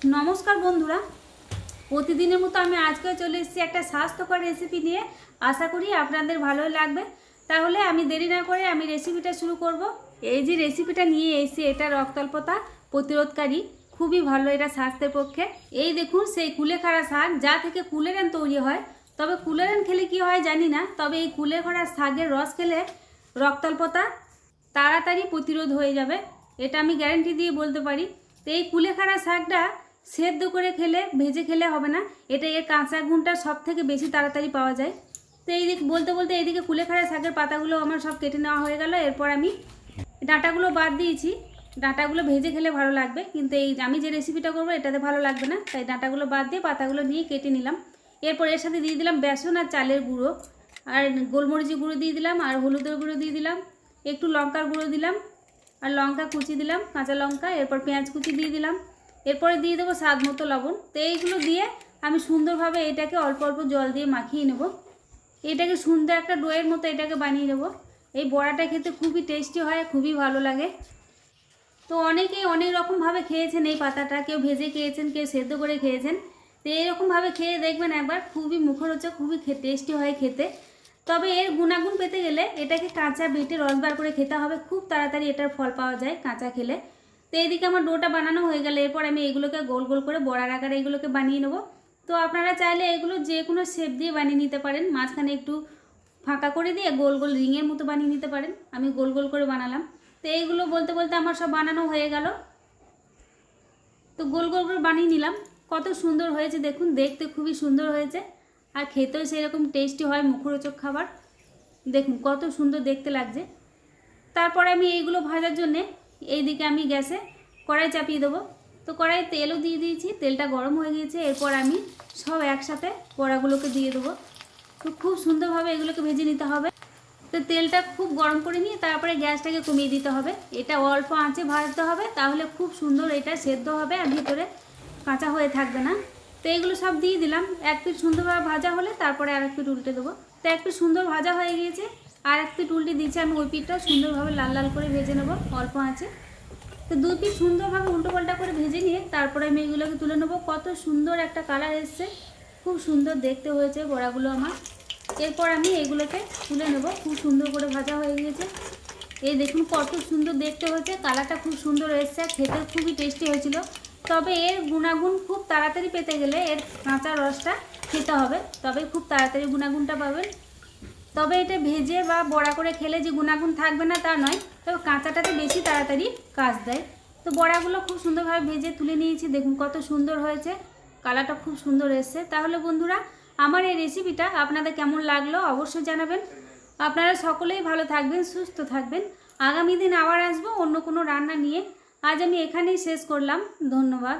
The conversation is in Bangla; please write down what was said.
নমস্কার বন্ধুরা, প্রতিদিনের মতো আমি আজকে চলে এসেছি একটা স্বাস্থ্যকর রেসিপি নিয়ে। আশা করি আপনাদের ভালোই লাগবে। তাহলে আমি দেরি না করে আমি রেসিপিটা শুরু করব। এই যে রেসিপিটা নিয়ে এসেছি, এটা রক্তাল্পতা প্রতিরোধকারী, খুবই ভালো এটা স্বাস্থ্যের পক্ষে। এই দেখুন সেই কুলেখাড়া শাক, যা থেকে কুলেরান তৈরি হয়। তবে কুলেরান খেলে কি হয় জানি না, তবে এই কুলেখাড়া শাকের রস খেলে রক্তাল্পতা তাড়াতাড়ি প্রতিরোধ হয়ে যাবে, এটা আমি গ্যারান্টি দিয়ে বলতে পারি। তো এই কুলেখাড়া শাকটা সেদ্ধ করে খেলে, ভেজে খেলে হবে না, এটা এর কাঁচা গুণটা সব থেকে বেশি তাড়াতাড়ি পাওয়া যায়। তো এই দিক বলতে বলতে এইদিকে কুলেখাড়া শাকের পাতাগুলো আমার সব কেটে নেওয়া হয়ে গেল। এরপর আমি ডাঁটাগুলো বাদ দিয়েছি। ডাঁটাগুলো ভেজে খেলে ভালো লাগবে, কিন্তু এই আমি যে রেসিপিটা করবো এটাতে ভালো লাগবে না, তাই ডাঁটাগুলো বাদ দিয়ে পাতাগুলো নিয়ে কেটে নিলাম। এরপর এর সাথে দিয়ে দিলাম বেসন আর চালের গুঁড়ো, আর গোলমরিচের গুঁড়ো দিয়ে দিলাম, আর হলুদের গুঁড়ো দিয়ে দিলাম, একটু লঙ্কার গুঁড়ো দিলাম, আর লঙ্কা কুচি দিলাম, কাঁচা লঙ্কা। এরপর পেঁয়াজ কুচি দিয়ে দিলাম। এরপরে দিয়ে দেবো স্বাদ মতো লবণ। তো এইগুলো দিয়ে আমি সুন্দরভাবে এটাকে অল্প অল্প জল দিয়ে মাখিয়ে নেব। এটাকে সুন্দর একটা ডোয়ের মতো এটাকে বানিয়ে নেব। এই বড়াটা খেতে খুবই টেস্টি হয়, খুবই ভালো লাগে। তো অনেকেই অনেক রকমভাবে খেয়েছেন এই পাতাটা, কেউ ভেজে খেয়েছেন, কেউ সেদ্ধ করে খেয়েছেন। তো এইরকমভাবে খেয়ে দেখবেন একবার, খুবই মুখরোচক, খুবই টেস্টি হয় খেতে। তবে এর গুণাগুণ পেতে গেলে এটাকে কাঁচা বেটে রস বার করে খেতে হবে, খুব তাড়াতাড়ি এটার ফল পাওয়া যায় কাঁচা খেলে। তো এইদিকে আমার ডোটা বানানো হয়ে গেলে এরপর আমি এগুলোকে গোল গোল করে বড়ার আকারে এগুলোকে বানিয়ে নেব। তো আপনারা চাইলে এগুলো যে কোনো শেপ দিয়ে বানিয়ে নিতে পারেন, মাঝখানে একটু ফাঁকা করে দিয়ে গোল গোল রিংয়ের মতো বানিয়ে নিতে পারেন। আমি গোল গোল করে বানালাম। তো এইগুলো বলতে বলতে আমার সব বানানো হয়ে গেল। তো গোল গোল করে বানিয়ে নিলাম। কত সুন্দর হয়েছে দেখুন, দেখতে খুবই সুন্দর হয়েছে, আর খেতেও সেরকম টেস্টি হয়, মুখরোচক খাবার। দেখুন কত সুন্দর দেখতে লাগছে। তারপরে আমি এইগুলো ভাজার জন্যে এইদিকে আমি গ্যাসে কড়াই চাপিয়ে দেবো। তো কড়াইয়ে তেলও দিয়ে দিয়েছি, তেলটা গরম হয়ে গিয়েছে। এরপর আমি সব একসাথে বড়াগুলোকে দিয়ে দেবো। তো খুব সুন্দরভাবে এগুলোকে ভেজে নিতে হবে। তো তেলটা খুব গরম করে নিয়ে তারপরে গ্যাসটাকে কমিয়ে দিতে হবে। এটা অল্প আঁচে ভাজতে হবে, তাহলে খুব সুন্দর এটা সেদ্ধ হবে আর ভিতরে কাঁচা হয়ে থাকবে না। তো এইগুলো সব দিয়ে দিলাম। এক পিঠ সুন্দরভাবে ভাজা হলে তারপরে আরেক পিঠ উল্টে দেবো। তো এক পিঠ সুন্দর ভাজা হয়ে গিয়েছে, আর এক পিঠ উল্টে দিচ্ছি আমি। ওই পিঠটাও সুন্দরভাবে লাল লাল করে ভেজে নেবো অল্প আঁচে। তো দুই পিঠ সুন্দরভাবে উল্টো পাল্টা করে ভেজে নিয়ে তারপরে আমি এগুলোকে তুলে নেবো। কত সুন্দর একটা কালার এসছে, খুব সুন্দর দেখতে হয়েছে বড়াগুলো আমার। এরপর আমি এগুলোকে তুলে নেব। খুব সুন্দর করে ভাজা হয়ে গিয়েছে। এই দেখুন কত সুন্দর দেখতে হয়েছে, কালারটা খুব সুন্দর এসছে, খেতে খুবই টেস্টি হয়েছিল। তবে এর গুণাগুণ খুব তাড়াতাড়ি পেতে গেলে এর কাঁচা রসটা খেতে হবে, তবে খুব তাড়াতাড়ি গুণাগুণটা পাবেন। তবে এটা ভেজে বা বড়া করে খেলে যে গুণাগুণ থাকবে না তা নয়, তবে কাঁচাটাতে বেশি তাড়াতাড়ি কাজ দেয়। তো বড়াগুলো খুব সুন্দরভাবে ভেজে তুলে নিয়েছি। দেখুন কত সুন্দর হয়েছে, কালারটা খুব সুন্দর এসছে। তাহলে বন্ধুরা, আমার এই রেসিপিটা আপনাদের কেমন লাগলো অবশ্যই জানাবেন। আপনারা সকলেই ভালো থাকবেন, সুস্থ থাকবেন। আগামী দিন আবার আসবো অন্য কোনো রান্না নিয়ে। আজ আমি এখানেই শেষ করলাম। ধন্যবাদ।